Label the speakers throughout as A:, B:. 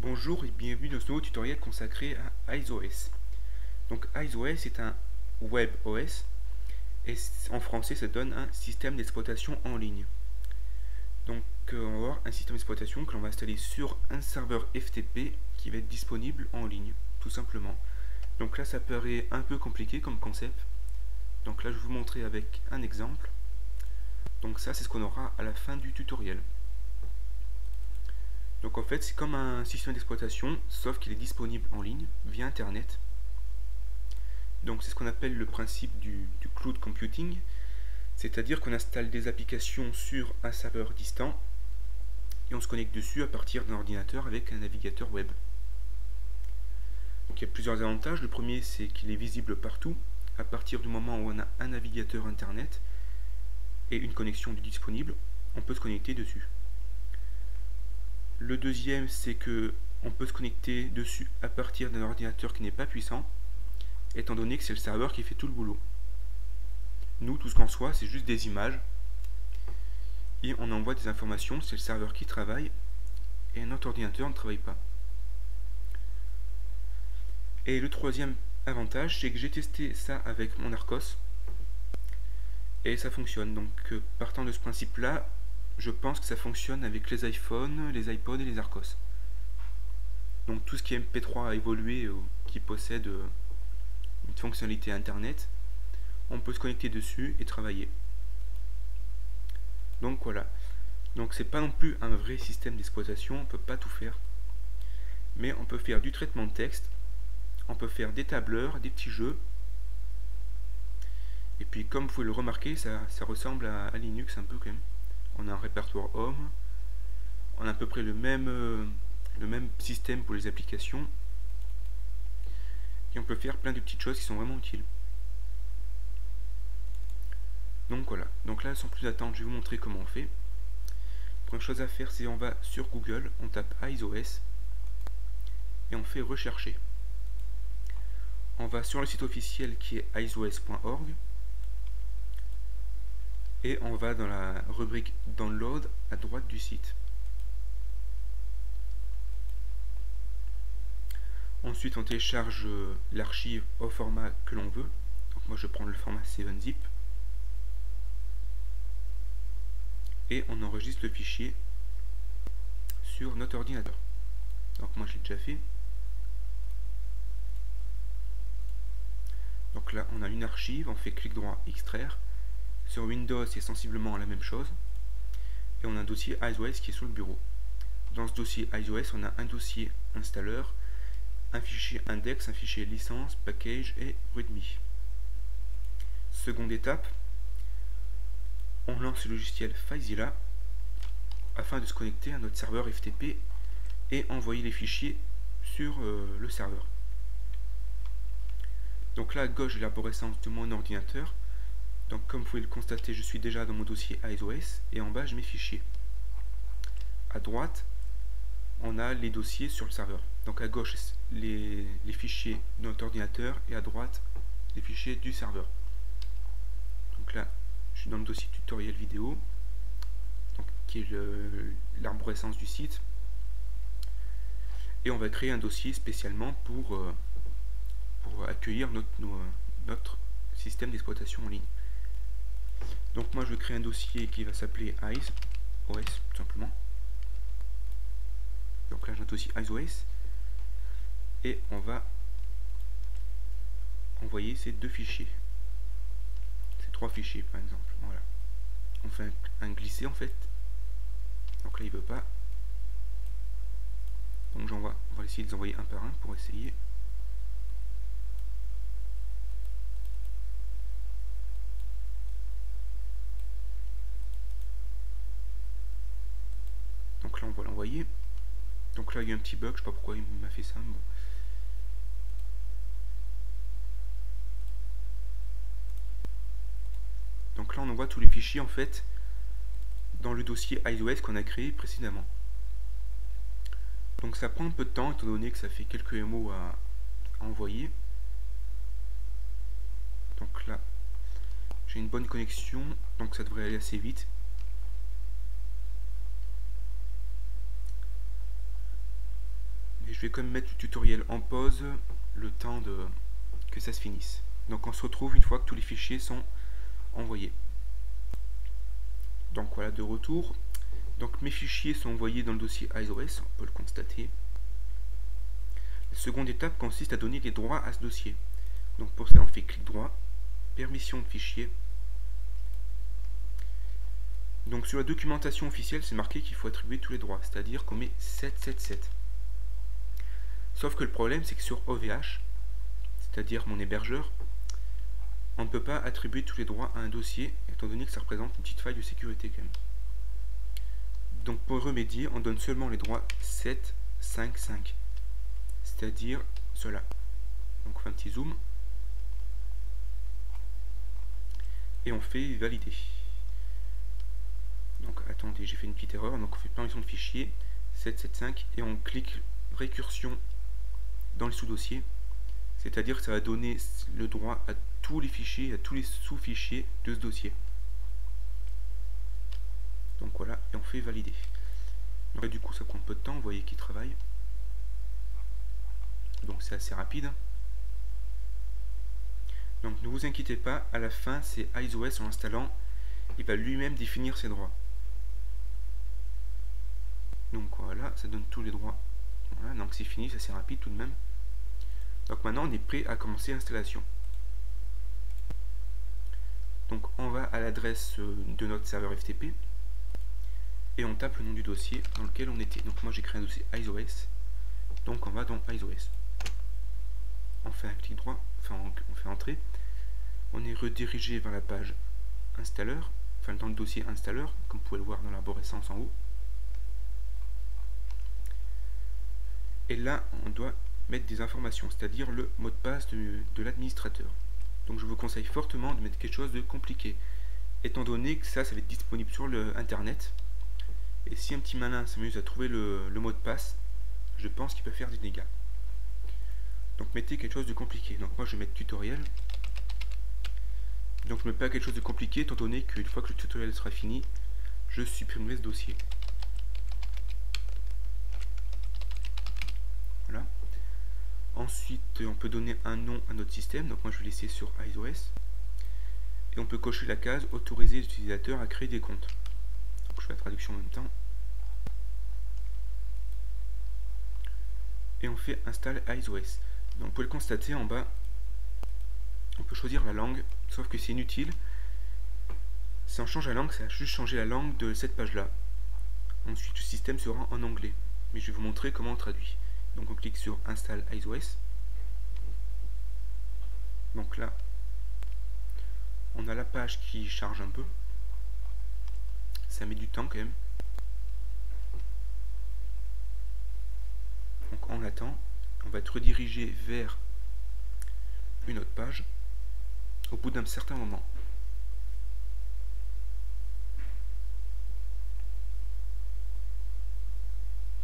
A: Bonjour et bienvenue dans ce nouveau tutoriel consacré à IceOS. Donc IceOS est un web OS et en français ça donne un système d'exploitation en ligne. Donc on va avoir un système d'exploitation que l'on va installer sur un serveur FTP qui va être disponible en ligne, tout simplement. Donc là ça paraît un peu compliqué comme concept. Donc là je vais vous montrer avec un exemple. Donc ça c'est ce qu'on aura à la fin du tutoriel. Donc en fait c'est comme un système d'exploitation, sauf qu'il est disponible en ligne via internet. Donc c'est ce qu'on appelle le principe du cloud computing, c'est-à-dire qu'on installe des applications sur un serveur distant et on se connecte dessus à partir d'un ordinateur avec un navigateur web. Donc il y a plusieurs avantages. Le premier c'est qu'il est visible partout à partir du moment où on a un navigateur internet et une connexion disponible, on peut se connecter dessus. Le deuxième c'est que on peut se connecter dessus à partir d'un ordinateur qui n'est pas puissant, étant donné que c'est le serveur qui fait tout le boulot. Nous, tout ce qu'on reçoit, c'est juste des images et on envoie des informations, c'est le serveur qui travaille et notre ordinateur ne travaille pas. Et le troisième avantage, c'est que j'ai testé ça avec mon Arcos et ça fonctionne. Donc partant de ce principe là, je pense que ça fonctionne avec les iPhones, les iPods et les Arcos. Donc tout ce qui est MP3 a évolué, qui possède une fonctionnalité internet, on peut se connecter dessus et travailler. Donc voilà. Donc c'est pas non plus un vrai système d'exploitation, on peut pas tout faire. Mais on peut faire du traitement de texte, on peut faire des tableurs, des petits jeux. Et puis comme vous pouvez le remarquer, ça ressemble à Linux un peu quand même. On a un répertoire home, on a à peu près le même système pour les applications. Et on peut faire plein de petites choses qui sont vraiment utiles. Donc voilà, donc là sans plus attendre, je vais vous montrer comment on fait. La première chose à faire, c'est on va sur Google, on tape IceOS et on fait rechercher. On va sur le site officiel qui est iceos.org et on va dans la rubrique Download à droite du site. Ensuite on télécharge l'archive au format que l'on veut. Donc moi je prends le format 7-zip. Et on enregistre le fichier sur notre ordinateur. Donc moi je l'ai déjà fait. Donc là on a une archive, on fait clic droit extraire. Sur Windows c'est sensiblement la même chose. Et on a un dossier IceOS qui est sur le bureau. Dans ce dossier IceOS on a un dossier installeur, un fichier index, un fichier licence, package et readme. Seconde étape, on lance le logiciel FileZilla afin de se connecter à notre serveur FTP et envoyer les fichiers sur le serveur. Donc là à gauche j'ai l'arborescence de mon ordinateur. Donc comme vous pouvez le constater, je suis déjà dans mon dossier IceOS et en bas j'ai mes fichiers. À droite, on a les dossiers sur le serveur. Donc à gauche les fichiers de notre ordinateur et à droite les fichiers du serveur. Donc là je suis dans le dossier tutoriel vidéo, donc, qui est l'arborescence du site, et on va créer un dossier spécialement pour accueillir notre système d'exploitation en ligne. Donc moi je vais créer un dossier qui va s'appeler IceOS tout simplement. Donc là j'ai un dossier IceOS et on va envoyer ces deux fichiers, ces trois fichiers par exemple. Voilà, on fait un glisser en fait. Donc là il veut pas, donc on va essayer de les envoyer un par un pour essayer. Donc là on va l'envoyer. Donc là il y a un petit bug, je sais pas pourquoi il m'a fait ça. Bon. Donc là on envoie tous les fichiers en fait dans le dossier IceOS qu'on a créé précédemment. Donc ça prend un peu de temps étant donné que ça fait quelques MO à envoyer. Donc là j'ai une bonne connexion, donc ça devrait aller assez vite. vais quand même mettre le tutoriel en pause le temps que ça se finisse. Donc on se retrouve une fois que tous les fichiers sont envoyés. Donc voilà, de retour. Donc mes fichiers sont envoyés dans le dossier EyesOS, on peut le constater. La seconde étape consiste à donner des droits à ce dossier. Donc pour ça on fait clic droit, permission de fichier. Donc sur la documentation officielle c'est marqué qu'il faut attribuer tous les droits, c'est-à-dire qu'on met 777. Sauf que le problème c'est que sur OVH, c'est-à-dire mon hébergeur, on ne peut pas attribuer tous les droits à un dossier, étant donné que ça représente une petite faille de sécurité quand même. Donc pour remédier, on donne seulement les droits 755, c'est-à-dire cela. Donc on fait un petit zoom, et on fait valider. Donc attendez, j'ai fait une petite erreur, donc on fait permission de fichier, 775, et on clique récursion dans le sous-dossier, c'est-à-dire que ça va donner le droit à tous les fichiers, à tous les sous-fichiers de ce dossier. Donc voilà, et on fait valider. Donc là, du coup ça prend peu de temps, vous voyez qu'il travaille. Donc c'est assez rapide. Donc ne vous inquiétez pas, à la fin c'est EyesOS en installant, il va lui-même définir ses droits. Donc voilà, ça donne tous les droits. Voilà, donc c'est fini, c'est assez rapide tout de même. Donc maintenant on est prêt à commencer l'installation. Donc on va à l'adresse de notre serveur FTP et on tape le nom du dossier dans lequel on était. Donc moi j'ai créé un dossier EyesOS, donc on va dans EyesOS. On fait un clic droit, enfin on fait entrer. On est redirigé vers la page installeur, enfin dans le dossier installeur, comme vous pouvez le voir dans l'arborescence en haut. Et là on doit mettre des informations, c'est-à-dire le mot de passe de l'administrateur. Donc je vous conseille fortement de mettre quelque chose de compliqué, étant donné que ça va être disponible sur le internet. Et si un petit malin s'amuse à trouver le mot de passe, je pense qu'il peut faire des dégâts. Donc mettez quelque chose de compliqué. Donc moi je vais mettre tutoriel. Donc je ne mets pas quelque chose de compliqué, étant donné qu'une fois que le tutoriel sera fini, je supprimerai ce dossier. Voilà. Ensuite, on peut donner un nom à notre système. Donc moi je vais laisser sur EyesOS. Et on peut cocher la case autoriser l'utilisateur à créer des comptes. Donc je fais la traduction en même temps. Et on fait install EyesOS. Donc vous pouvez le constater en bas, on peut choisir la langue, sauf que c'est inutile. Si on change la langue, ça va juste changer la langue de cette page là. Ensuite le système sera en anglais, mais je vais vous montrer comment on traduit. Donc on clique sur install EyesOS. Donc là on a la page qui charge un peu, ça met du temps quand même. Donc on attend, on va être redirigé vers une autre page au bout d'un certain moment.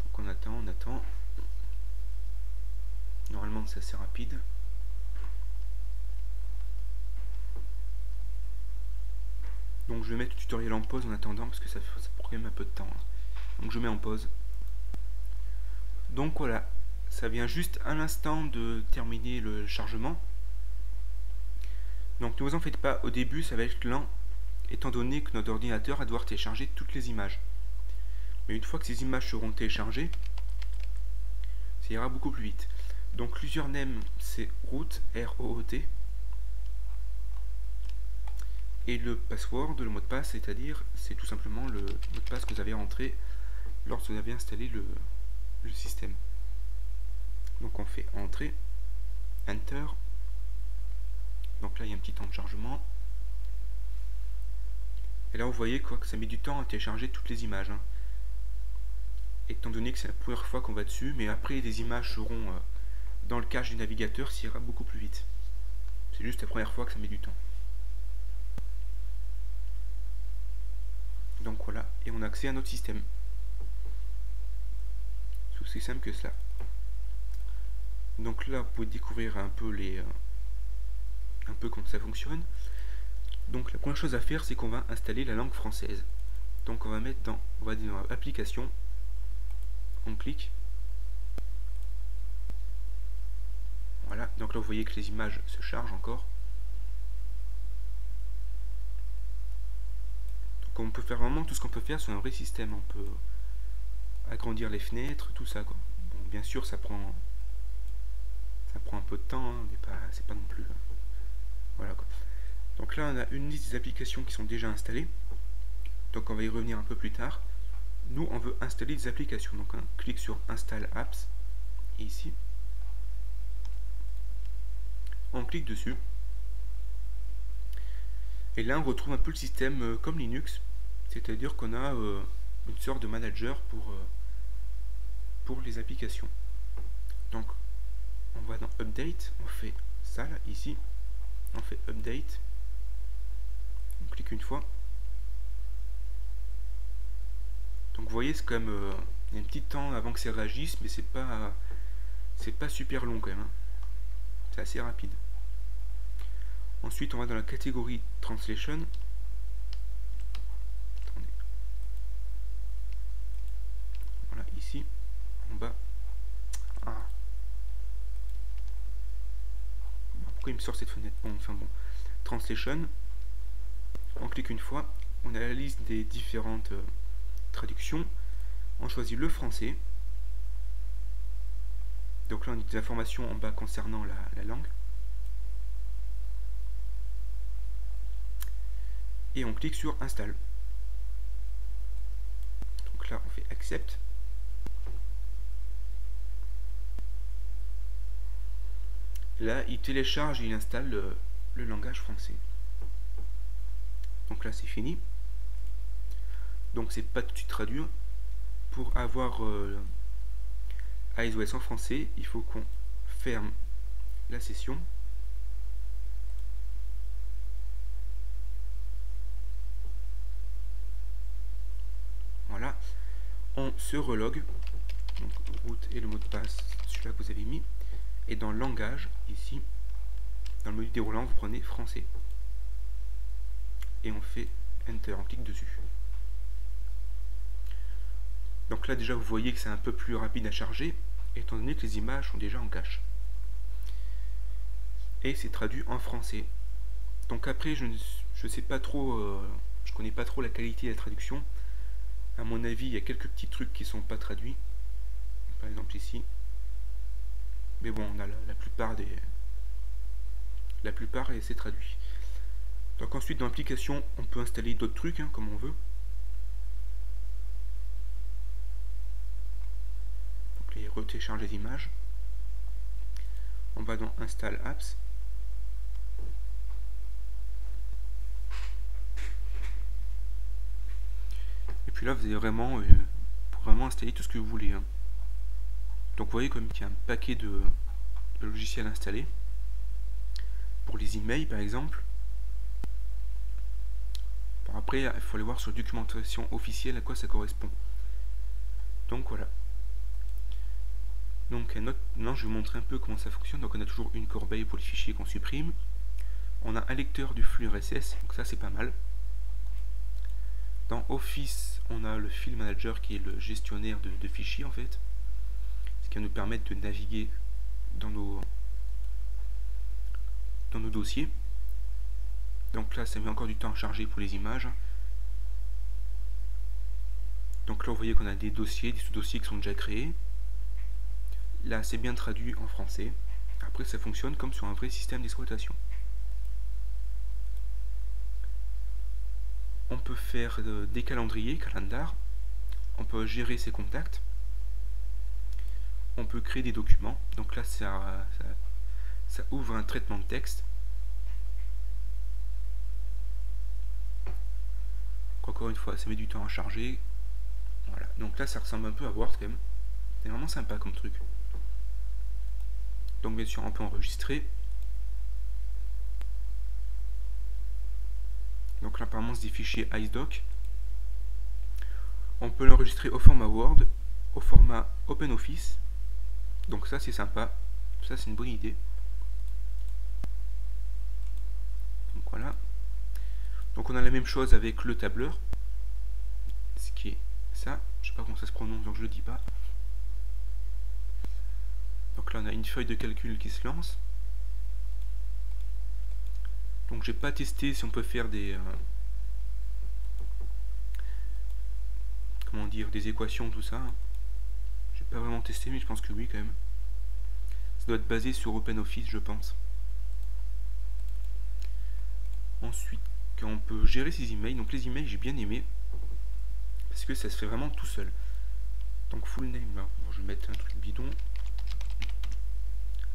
A: Donc on attend. Normalement c'est assez rapide. Donc je vais mettre le tutoriel en pause en attendant parce que ça prend quand même un peu de temps. Donc je mets en pause. Donc voilà, ça vient juste à l'instant de terminer le chargement. Donc ne vous en faites pas, au début ça va être lent, étant donné que notre ordinateur va devoir télécharger toutes les images. Mais une fois que ces images seront téléchargées, ça ira beaucoup plus vite. Donc l'username c'est root, R-O-O-T. Et le password, le mot de passe, c'est-à-dire, c'est tout simplement le mot de passe que vous avez rentré lorsque vous avez installé le système. Donc on fait entrer, enter. Donc là il y a un petit temps de chargement. Et là vous voyez quoi que ça met du temps à télécharger toutes les images. Étant donné que c'est la première fois qu'on va dessus, mais après les images seront dans le cache du navigateur, ça ira beaucoup plus vite. C'est juste la première fois que ça met du temps. Donc voilà, et on a accès à notre système. C'est aussi simple que cela. Donc là, vous pouvez découvrir un peu comment ça fonctionne. Donc la première chose à faire, c'est qu'on va installer la langue française. Donc on va mettre on va dire dans application, on clique, Donc là vous voyez que les images se chargent encore. Donc on peut faire vraiment tout ce qu'on peut faire sur un vrai système. On peut agrandir les fenêtres, tout ça quoi. Bon, bien sûr ça prend un peu de temps, hein, mais c'est pas non plus. Voilà quoi. Donc là on a une liste des applications qui sont déjà installées. Donc on va y revenir un peu plus tard. Nous on veut installer des applications. Donc on clique sur Install Apps. Et ici, on clique dessus. Et là on retrouve un peu le système comme Linux. C'est-à-dire qu'on a une sorte de manager pour les applications. Donc on va dans Update, on fait ça là, ici, on fait Update, on clique une fois. Donc vous voyez, c'est quand même il y a un petit temps avant que ça réagisse, mais c'est pas super long quand même, hein. C'est assez rapide. Ensuite on va dans la catégorie Translation. Attendez. Voilà, ici, en bas. Ah. Pourquoi il me sort cette fenêtre? Bon, enfin bon. Translation. On clique une fois. On a la liste des différentes traductions. On choisit le français. Donc là on a des informations en bas concernant la langue. Et on clique sur Install. Donc là on fait Accept. Là il télécharge et il installe le langage français. Donc là c'est fini. Donc c'est pas tout de suite traduit. Pour avoir iOS en français, il faut qu'on ferme la session. Voilà. On se relog. Donc route et le mot de passe, celui-là que vous avez mis. Et dans langage, ici, dans le menu déroulant, vous prenez français. Et on fait Enter, on clique dessus. Donc là déjà vous voyez que c'est un peu plus rapide à charger, étant donné que les images sont déjà en cache. Et c'est traduit en français. Donc après je sais pas trop, je connais pas trop la qualité de la traduction. À mon avis il y a quelques petits trucs qui sont pas traduits. Par exemple ici. Mais bon on a la plupart et c'est traduit. Donc ensuite dans l'application on peut installer d'autres trucs hein, comme on veut. Retécharge les images. On va dans Install Apps. Et puis là vous avez vraiment pour vraiment installer tout ce que vous voulez. Hein. Donc vous voyez comme il y a un paquet de logiciels installés. Pour les emails par exemple. Bon, après il faut aller voir sur la documentation officielle à quoi ça correspond. Donc voilà. Donc maintenant je vais vous montrer un peu comment ça fonctionne. Donc on a toujours une corbeille pour les fichiers qu'on supprime. On a un lecteur du flux RSS, donc ça c'est pas mal. Dans Office, on a le File Manager qui est le gestionnaire de fichiers en fait. Ce qui va nous permettre de naviguer dans nos dossiers. Donc là ça met encore du temps à charger pour les images. Donc là vous voyez qu'on a des dossiers, des sous-dossiers qui sont déjà créés. Là, c'est bien traduit en français. Après, ça fonctionne comme sur un vrai système d'exploitation. On peut faire des calendriers, calendar. On peut gérer ses contacts. On peut créer des documents. Donc là, ça ouvre un traitement de texte. Encore une fois, ça met du temps à charger. Voilà. Donc là, ça ressemble un peu à Word quand même. C'est vraiment sympa comme truc. Donc bien sûr on peut enregistrer. Donc là apparemment c'est des fichiers iSdoc. On peut l'enregistrer au format Word, au format OpenOffice. Donc ça c'est sympa. Ça c'est une bonne idée. Donc voilà. Donc on a la même chose avec le tableur. Ce qui est ça. Je sais pas comment ça se prononce donc je le dis pas. Donc là on a une feuille de calcul qui se lance. Donc j'ai pas testé si on peut faire des comment dire, des équations, tout ça, hein. J'ai pas vraiment testé, mais je pense que oui quand même. Ça doit être basé sur OpenOffice, je pense. Ensuite, on peut gérer ses emails. Donc les emails, j'ai bien aimé parce que ça se fait vraiment tout seul. Donc full name, là, bon, je vais mettre un truc bidon.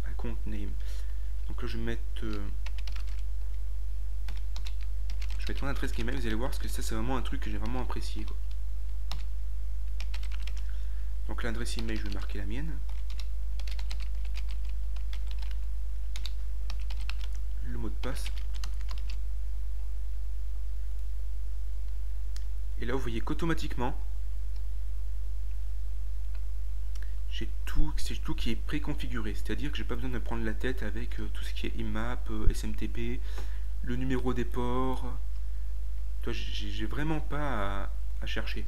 A: Account name. Donc là, je vais mettre mon adresse Gmail. Vous allez voir parce que ça, c'est vraiment un truc que j'ai vraiment apprécié, quoi. Donc l'adresse email, je vais marquer la mienne. Le mot de passe. Et là, vous voyez qu'automatiquement, c'est tout qui est préconfiguré. C'est-à-dire que j'ai pas besoin de me prendre la tête avec tout ce qui est IMAP, SMTP, le numéro des ports. J'ai vraiment pas à chercher.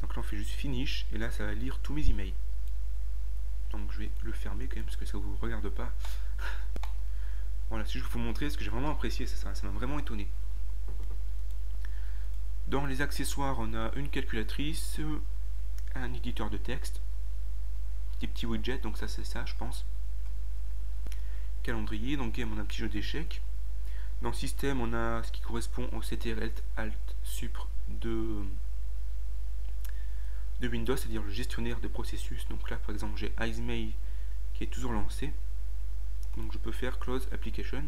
A: Donc là, on fait juste finish et là, ça va lire tous mes emails. Donc je vais le fermer quand même parce que ça vous regarde pas. Voilà, si je vous montrer ce que j'ai vraiment apprécié, ça m'a vraiment étonné. Dans les accessoires, on a une calculatrice, un éditeur de texte, des petits widgets, donc ça c'est ça je pense. Calendrier, donc game on a un petit jeu d'échecs. Dans le système on a ce qui correspond au CTRL Alt Supr de Windows, c'est-à-dire le gestionnaire de processus. Donc là par exemple j'ai Icemail qui est toujours lancé, donc je peux faire Close Application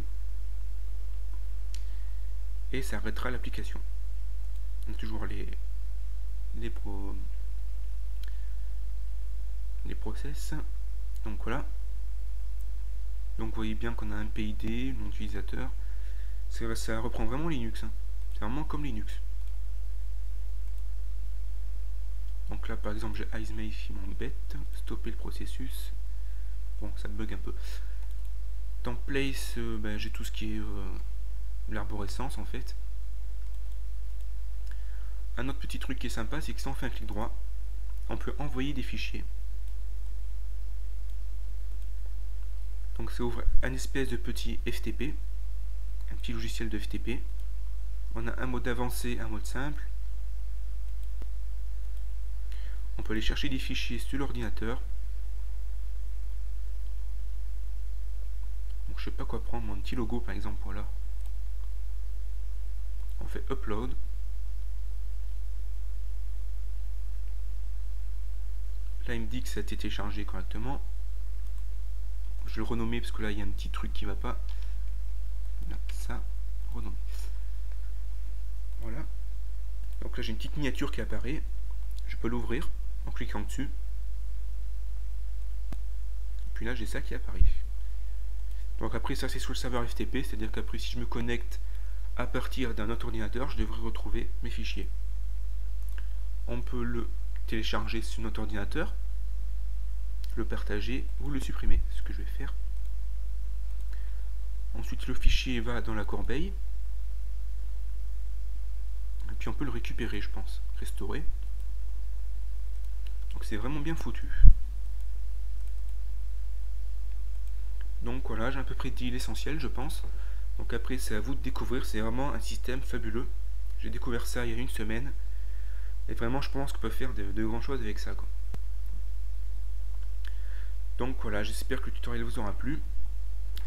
A: et ça arrêtera l'application. On a toujours les process. Donc voilà. Donc vous voyez bien qu'on a un PID, nom d'utilisateur. Ça reprend vraiment Linux, hein. C'est vraiment comme Linux. Donc là par exemple j'ai Icemail qui m'embête. Stopper le processus. Bon, ça bug un peu. Dans Place, j'ai tout ce qui est l'arborescence en fait. Un autre petit truc qui est sympa, c'est que si on fait un clic droit, on peut envoyer des fichiers. Donc ça ouvre un espèce de petit FTP, un petit logiciel de FTP. On a un mode avancé, un mode simple. On peut aller chercher des fichiers sur l'ordinateur. Donc je sais pas quoi prendre, mon petit logo par exemple, voilà. On fait upload. Là il me dit que ça a été téléchargé correctement. Je vais le renommer parce que là il y a un petit truc qui va pas. Là, ça, renommer. Voilà. Donc là j'ai une petite miniature qui apparaît. Je peux l'ouvrir en cliquant dessus. Puis là j'ai ça qui apparaît. Donc après ça c'est sur le serveur FTP, c'est-à-dire qu'après si je me connecte à partir d'un autre ordinateur, je devrais retrouver mes fichiers. On peut le télécharger sur notre ordinateur, le partager ou le supprimer, ce que je vais faire. Ensuite le fichier va dans la corbeille. Et puis on peut le récupérer, je pense. Restaurer. Donc c'est vraiment bien foutu. Donc voilà, j'ai à peu près dit l'essentiel, je pense. Donc après c'est à vous de découvrir, c'est vraiment un système fabuleux. J'ai découvert ça il y a une semaine. Et vraiment je pense qu'on peut faire de grandes choses avec ça, quoi. Donc voilà, j'espère que le tutoriel vous aura plu.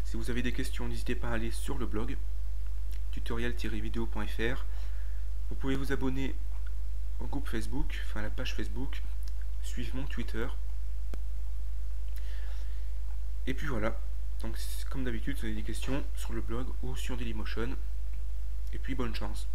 A: Si vous avez des questions, n'hésitez pas à aller sur le blog tutoriel-video.fr. Vous pouvez vous abonner au groupe Facebook, enfin à la page Facebook, suivre mon Twitter. Et puis voilà, donc comme d'habitude, si vous avez des questions sur le blog ou sur Dailymotion. Et puis bonne chance.